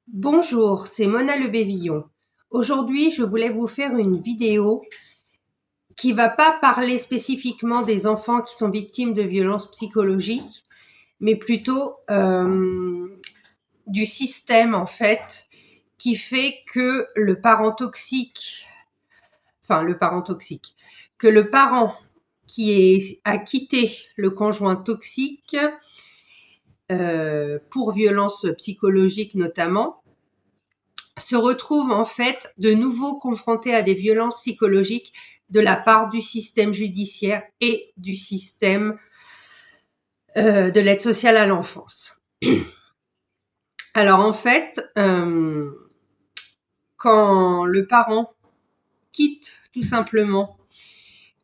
Bonjour, c'est Mona Lebévillon. Aujourd'hui, je voulais vous faire une vidéo qui va pas parler spécifiquement des enfants qui sont victimes de violences psychologiques, mais plutôt du système en fait qui fait que que le parent a quitté le conjoint toxique pour violence psychologique notamment, se retrouve en fait de nouveau confronté à des violences psychologiques de la part du système judiciaire et du système de l'aide sociale à l'enfance. Alors en fait, quand le parent quitte tout simplement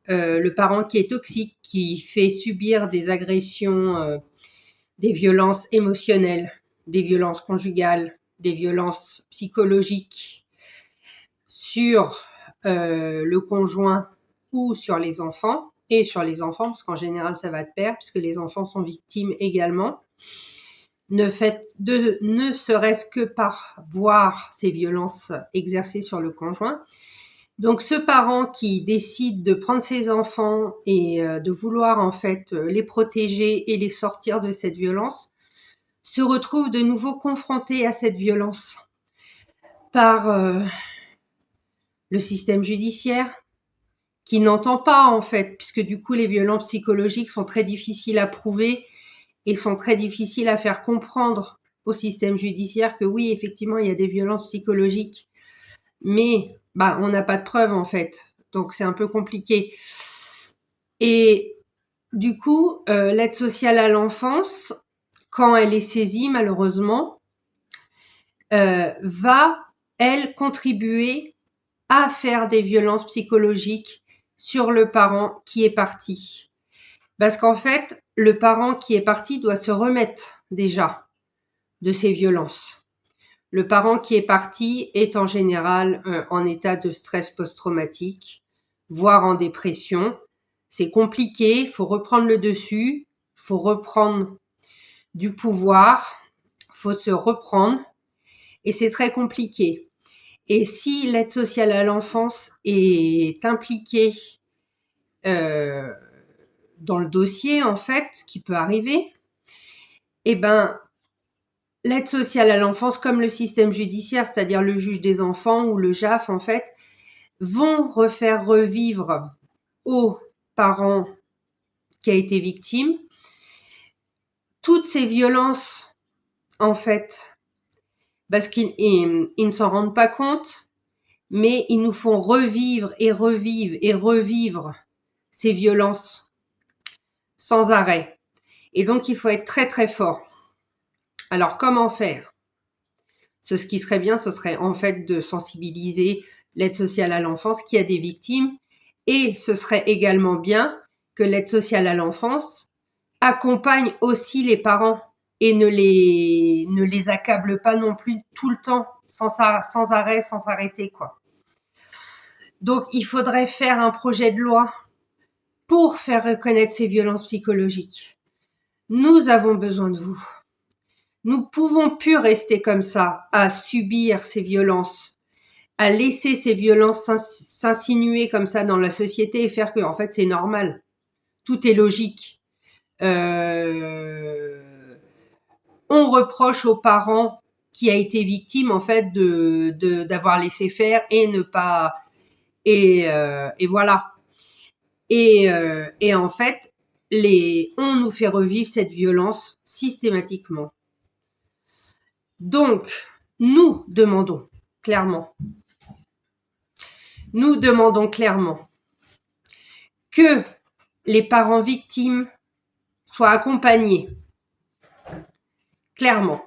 le parent qui est toxique, qui fait subir des agressions, des violences émotionnelles, des violences conjugales, des violences psychologiques sur le conjoint ou sur les enfants, et sur les enfants, parce qu'en général ça va de pair, puisque les enfants sont victimes également, ne serait-ce que par voir ces violences exercées sur le conjoint. Donc ce parent qui décide de prendre ses enfants et de vouloir en fait les protéger et les sortir de cette violence, se retrouve de nouveau confronté à cette violence par le système judiciaire, qui n'entend pas en fait, puisque du coup les violences psychologiques sont très difficiles à prouver et sont très difficiles à faire comprendre au système judiciaire que oui, effectivement, il y a des violences psychologiques, mais on n'a pas de preuves en fait, donc c'est un peu compliqué. Et du coup, l'aide sociale à l'enfance, quand elle est saisie, malheureusement, va, elle, contribuer à faire des violences psychologiques sur le parent qui est parti. Parce qu'en fait, le parent qui est parti doit se remettre déjà de ces violences. Le parent qui est parti est en général en état de stress post-traumatique, voire en dépression. C'est compliqué, il faut reprendre le dessus, il faut reprendre du pouvoir, il faut se reprendre, et c'est très compliqué. Et si l'aide sociale à l'enfance est impliquée dans le dossier, en fait, ce qui peut arriver, l'aide sociale à l'enfance, comme le système judiciaire, c'est-à-dire le juge des enfants ou le JAF, en fait, vont refaire revivre au parent qui a été victime toutes ces violences, en fait, parce qu'ils ne s'en rendent pas compte, mais ils nous font revivre et revivre et revivre ces violences sans arrêt. Et donc, il faut être très très fort. Alors, comment faire ? Ce qui serait bien, ce serait en fait de sensibiliser l'aide sociale à l'enfance qui a des victimes, et ce serait également bien que l'aide sociale à l'enfance accompagne aussi les parents et ne les accable pas non plus tout le temps, sans arrêt, sans s'arrêter, quoi. Donc, il faudrait faire un projet de loi pour faire reconnaître ces violences psychologiques. Nous avons besoin de vous. Nous pouvons plus rester comme ça, à subir ces violences, à laisser ces violences s'insinuer comme ça dans la société et faire que, en fait, c'est normal. Tout est logique. On reproche aux parents qui a été victime, en fait, d'avoir laissé faire et ne pas, et voilà. Et en fait, on nous fait revivre cette violence systématiquement. Donc, nous demandons clairement que les parents victimes soient accompagnés. Clairement.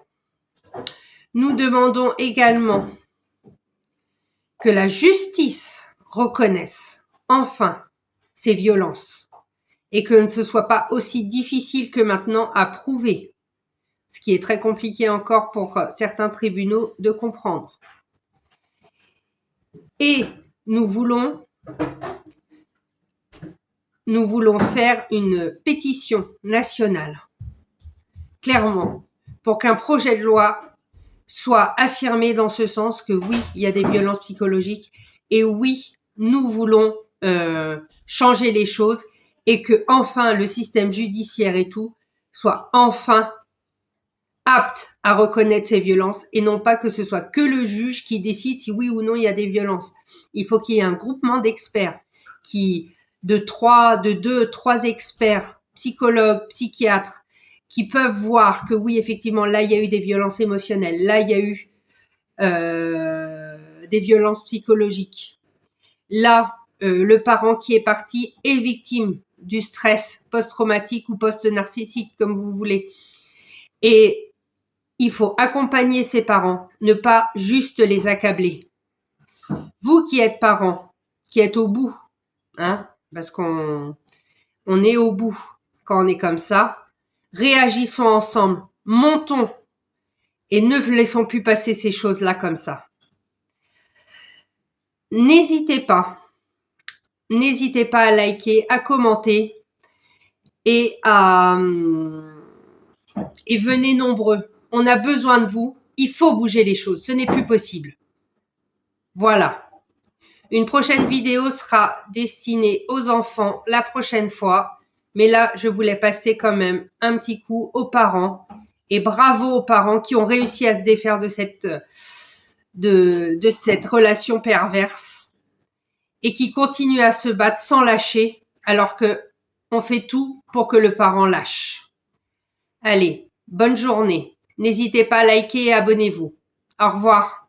Nous demandons également que la justice reconnaisse enfin ces violences et que ce ne soit pas aussi difficile que maintenant à prouver, ce qui est très compliqué encore pour certains tribunaux de comprendre. Et nous voulons faire une pétition nationale, clairement, pour qu'un projet de loi soit affirmée dans ce sens que oui, il y a des violences psychologiques et oui, nous voulons changer les choses et que enfin le système judiciaire et tout soit enfin apte à reconnaître ces violences et non pas que ce soit que le juge qui décide si oui ou non il y a des violences. Il faut qu'il y ait un groupement d'experts de deux, trois experts, psychologues, psychiatres, qui peuvent voir que oui, effectivement, là, il y a eu des violences émotionnelles, là, il y a eu des violences psychologiques. Là, le parent qui est parti est victime du stress post-traumatique ou post-narcissique, comme vous voulez. Et il faut accompagner ses parents, ne pas juste les accabler. Vous qui êtes parents, qui êtes au bout, hein, parce qu'on est au bout quand on est comme ça, réagissons ensemble, montons et ne laissons plus passer ces choses-là comme ça. N'hésitez pas à liker, à commenter et venez nombreux. On a besoin de vous. Il faut bouger les choses. Ce n'est plus possible. Voilà. Une prochaine vidéo sera destinée aux enfants la prochaine fois. Mais là, je voulais passer quand même un petit coup aux parents. Et bravo aux parents qui ont réussi à se défaire de cette relation perverse et qui continuent à se battre sans lâcher alors que on fait tout pour que le parent lâche. Allez, bonne journée. N'hésitez pas à liker et abonnez-vous. Au revoir.